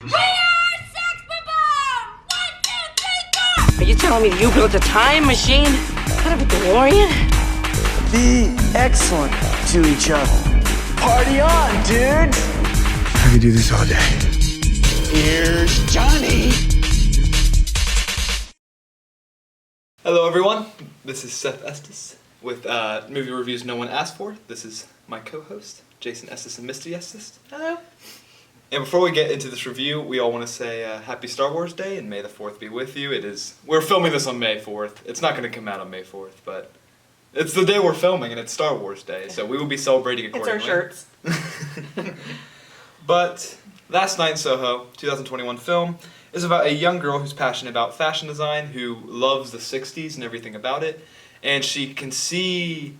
We are Sex Bomb! 1, 2, 3, 4! Are you telling me you built a time machine out of a DeLorean? Be excellent to each other. Party on, dude! I could do this all day. Here's Johnny. Hello everyone, this is Seth Estes with movie reviews no one asked for. This is my co-host, Jason Estes and Misty Estes. Hello. And before we get into this review, we all want to say Happy Star Wars Day and May the 4th be with you. We're filming this on May 4th. It's not going to come out on May 4th, but it's the day we're filming and it's Star Wars Day, so we will be celebrating It's accordingly. our shirts. But Last Night in Soho, 2021 film, is about a young girl who's passionate about fashion design, who loves the 60s and everything about it, and she can see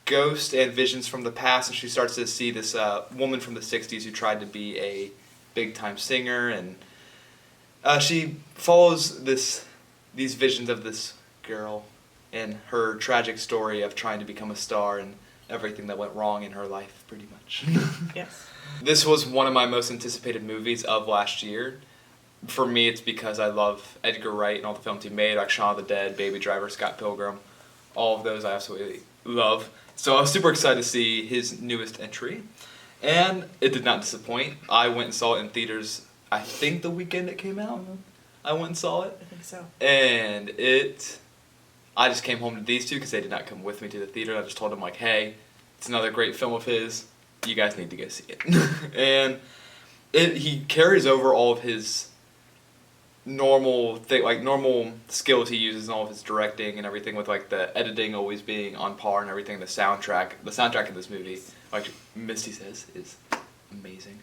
ghosts and visions from the past, and she starts to see this woman from the 60s who tried to be a big-time singer, and she follows these visions of this girl and her tragic story of trying to become a star and everything that went wrong in her life, pretty much. Yes. This was one of my most anticipated movies of last year. For me, it's because I love Edgar Wright and all the films he made, like Shaun of the Dead, Baby Driver, Scott Pilgrim. All of those I absolutely love. So I was super excited to see his newest entry. And it did not disappoint. I went and saw it in theaters, I think the weekend it came out. I went and saw it. I think so. And I just came home to these two because they did not come with me to the theater. I just told them, like, hey, it's another great film of his. You guys need to go see it. And he carries over all of his normal skills he uses in all of his directing and everything, with like the editing always being on par and everything. The soundtrack of this movie, like Misty says, is amazing.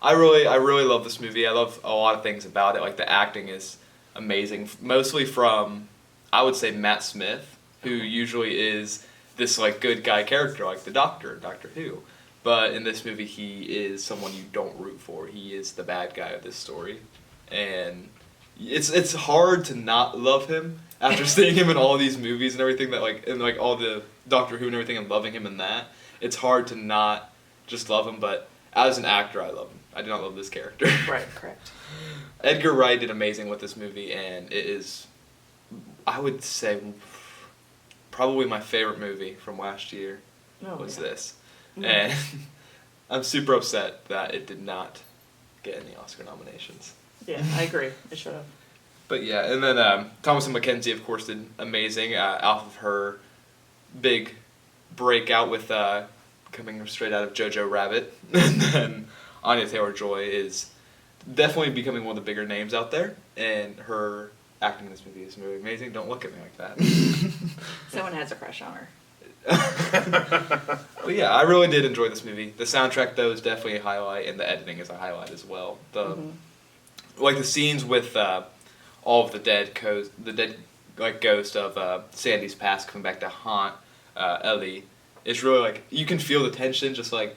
I really love this movie. I love a lot of things about it. Like the acting is amazing, mostly from, I would say, Matt Smith, who usually is this like good guy character, like the Doctor in Doctor Who. But in this movie, he is someone you don't root for. He is the bad guy of this story, and it's hard to not love him after seeing him in all these movies and everything and all the Doctor Who and everything, and loving him in that. It's hard to not just love him, but as an actor, I love him. I do not love this character. Right, correct. Edgar Wright did amazing with this movie, and it is, I would say, probably my favorite movie from last year was this. And I'm super upset that it did not get any Oscar nominations. Yeah, I agree. It should have. But yeah, and then Thomasin McKenzie, of course, did amazing off of her big breakout with coming straight out of Jojo Rabbit. And then Anya Taylor-Joy is definitely becoming one of the bigger names out there, and her acting in this movie is really amazing. Don't look at me like that. Someone has a crush on her. But yeah, I really did enjoy this movie. The soundtrack, though, is definitely a highlight, and the editing is a highlight as well. Like the scenes with all of the dead ghost of Sandy's past coming back to haunt Ellie. It's really like you can feel the tension, just like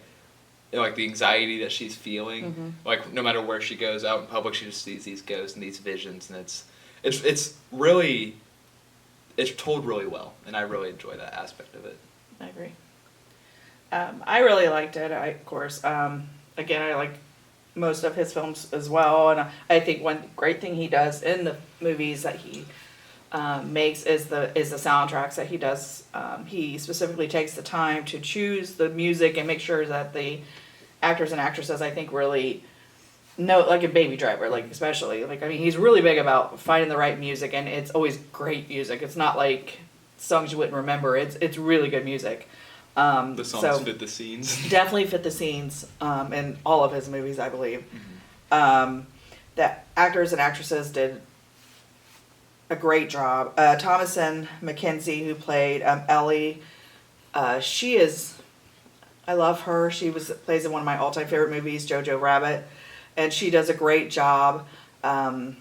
the anxiety that she's feeling. Like no matter where she goes out in public, she just sees these ghosts and these visions, and it's told really well, and I really enjoy that aspect of it. I agree. I really liked it. Again, I like most of his films as well, and I think one great thing he does in the movies that he makes is the soundtracks that he does. He specifically takes the time to choose the music and make sure that the actors and actresses, I think, really know, like in Baby Driver, like especially, he's really big about finding the right music, and it's always great music. It's not like songs you wouldn't remember. It's really good music. The songs fit the scenes. Definitely fit the scenes in all of his movies, I believe. The actors and actresses did a great job. Thomasin McKenzie, who played Ellie, I love her. She plays in one of my all-time favorite movies, Jojo Rabbit, and she does a great job. Anya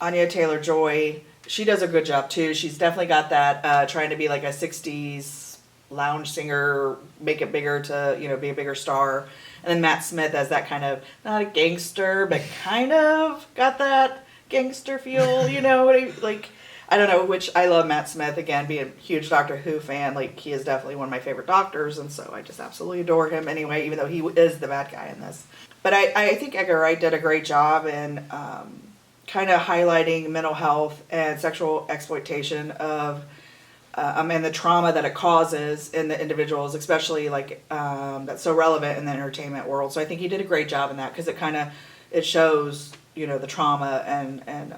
Taylor-Joy, she does a good job too. She's definitely got that trying to be like a 60s lounge singer, make it bigger to, be a bigger star. And then Matt Smith as that kind of, not a gangster, but kind of got that gangster feel, I don't know, which I love Matt Smith, again, being a huge Doctor Who fan. He is definitely one of my favorite doctors, and so I just absolutely adore him anyway, even though he is the bad guy in this. But I think Edgar Wright did a great job in kind of highlighting mental health and sexual exploitation of and the trauma that it causes in the individuals, especially like that's so relevant in the entertainment world. So I think he did a great job in that because it shows the trauma and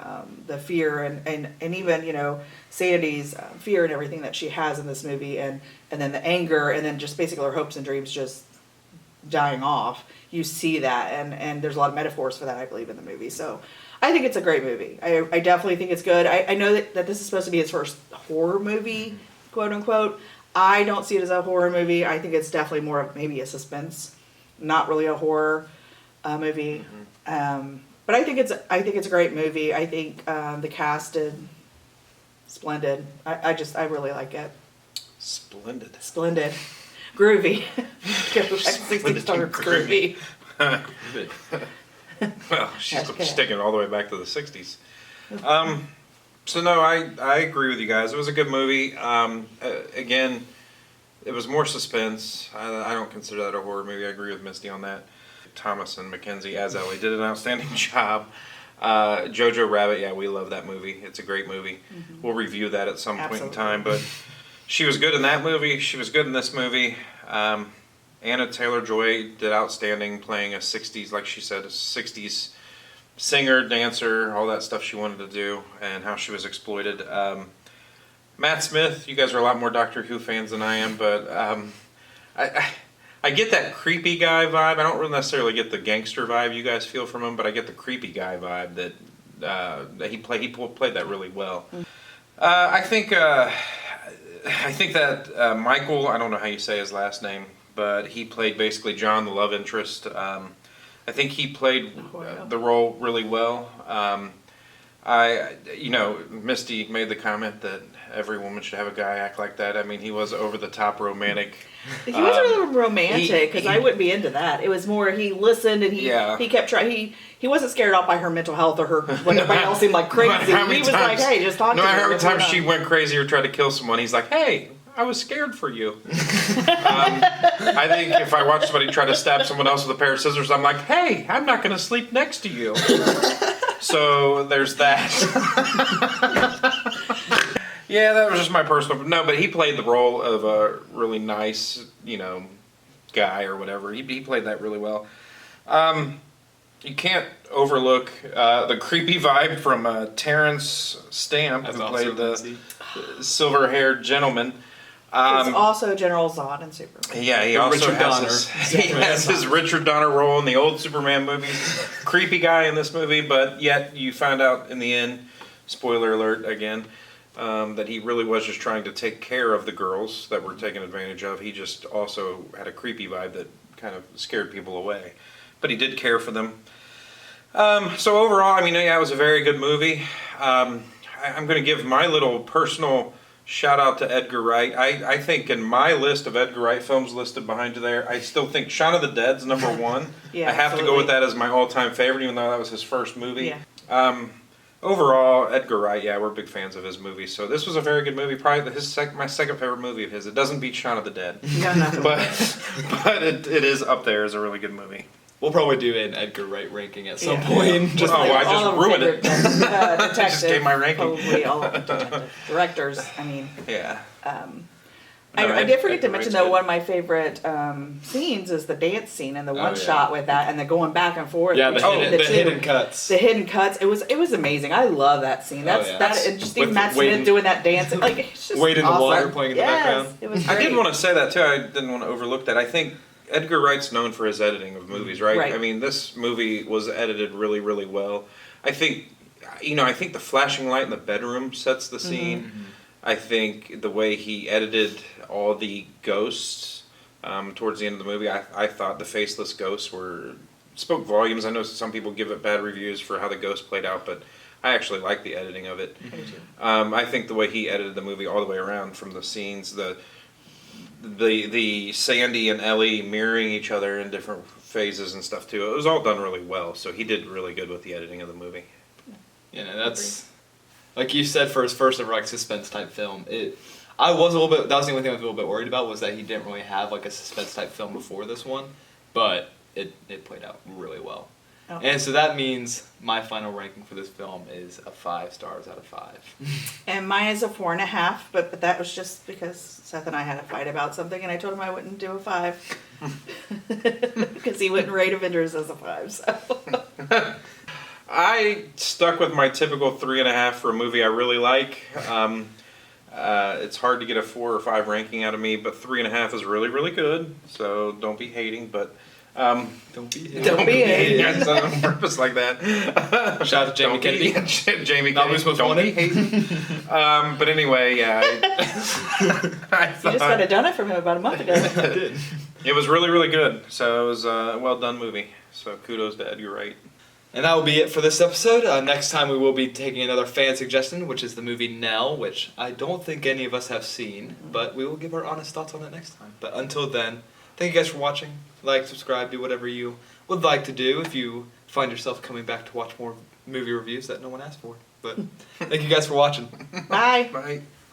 the fear and even Sandy's fear and everything that she has in this movie and then the anger and then just basically her hopes and dreams just dying off. You see that and there's a lot of metaphors for that, I believe, in the movie. So I think it's a great movie. I definitely think it's good. I know that this is supposed to be his first horror movie, quote unquote. I don't see it as a horror movie. I think it's definitely more of maybe a suspense, not really a horror movie. But I think it's a great movie. I think the cast did splendid. I really like it. Splendid. Groovy. 60 groovy. Well, she's taking it all the way back to the 60s. So no, I agree with you guys. It was a good movie. Again, it was more suspense. I don't consider that a horror movie. I agree with Misty on that. Thomas and Mackenzie as Ellie did an outstanding job. Jojo Rabbit, yeah, we love that movie. It's a great movie. Mm-hmm. We'll review that at some point in time. But she was good in that movie. She was good in this movie. Anna Taylor-Joy did outstanding playing a 60s, like she said, a 60s singer, dancer, all that stuff she wanted to do, and how she was exploited. Matt Smith, you guys are a lot more Doctor Who fans than I am, but I get that creepy guy vibe. I don't really necessarily get the gangster vibe you guys feel from him, but I get the creepy guy vibe that he played that really well. I think that Michael, I don't know how you say his last name, but he played basically John, the love interest. I think he played the role really well. Misty made the comment that every woman should have a guy act like that. I mean, he was over the top romantic. He wasn't really romantic because I wouldn't be into that. It was more he listened and he kept trying. He wasn't scared off by her mental health or her when everybody else seemed like crazy. He was like, "Hey, just talk to me." No matter how many times she went crazy or tried to kill someone, he's like, "Hey, I was scared for you." I think if I watch somebody try to stab someone else with a pair of scissors, I'm like, "Hey, I'm not going to sleep next to you." So there's that. Yeah, that was just my personal. No, but he played the role of a really nice, guy or whatever. He played that really well. You can't overlook the creepy vibe from Terrence Stamp, who played the silver-haired gentleman. It's also General Zod in Superman. Yeah, he also has his Richard Donner role in the old Superman movies. Creepy guy in this movie, but yet you find out in the end, spoiler alert again, that he really was just trying to take care of the girls that were taken advantage of. He just also had a creepy vibe that kind of scared people away. But he did care for them. So overall, it was a very good movie. I'm going to give my little personal shout out to Edgar Wright. I think in my list of Edgar Wright films listed behind you there, I still think Shaun of the Dead's number one. Yeah, I have to go with that as my all-time favorite, even though that was his first movie. Yeah. Overall, Edgar Wright, yeah, we're big fans of his movies. So this was a very good movie. Probably my second favorite movie of his. It doesn't beat Shaun of the Dead. but it is up there as a really good movie. We'll probably do an Edgar Wright ranking at some point. Yeah. I just ruined it. I just gave my ranking. Probably all of the directors. Yeah. I did forget to mention though, one of my favorite scenes is the dance scene and the one shot with that and the going back and forth. Yeah, the hidden cuts. The hidden cuts. It was amazing. I love that scene. And just even Matt Smith doing that dance. It's just Wade in awesome. the water playing in the background. It was great. I did want to say that too. I didn't want to overlook that. I think Edgar Wright's known for his editing of movies, right? This movie was edited really, really well. I think the flashing light in the bedroom sets the scene. Mm-hmm. I think the way he edited all the ghosts towards the end of the movie, I thought the faceless ghosts spoke volumes. I know some people give it bad reviews for how the ghost played out, but I actually like the editing of it. Mm-hmm. I think the way he edited the movie all the way around, from the scenes, the Sandy and Ellie mirroring each other in different phases and stuff too. It was all done really well. So he did really good with the editing of the movie. Yeah, that's like you said, for his first ever suspense type film. I was a little bit. That was the only thing I was a little bit worried about, was that he didn't really have a suspense type film before this one. But it played out really well. Oh. And so that means my final ranking for this film is a 5 stars out of 5. And mine is a 4.5, but that was just because Seth and I had a fight about something, and I told him I wouldn't do a 5 because he wouldn't rate Avengers as a 5. So I stuck with my typical 3.5 for a movie I really like. It's hard to get a 4 or 5 ranking out of me, but 3.5 is really, really good. So don't be hating, but Don't be Don't be hating. I said it on purpose like that. Shout out to Jamie Don't be- Kennedy. Jamie Not Kennedy. who's most Don't be wanted. hating. But anyway, yeah. I you just got it done it from him about a month ago. I did. It was really, really good. So it was a well done movie. So kudos to Edgar Wright. And that will be it for this episode. Next time we will be taking another fan suggestion, which is the movie Nell, which I don't think any of us have seen, but we will give our honest thoughts on it next time. But until then, thank you guys for watching. Like, subscribe, do whatever you would like to do if you find yourself coming back to watch more movie reviews that no one asked for. But thank you guys for watching. Bye. Bye.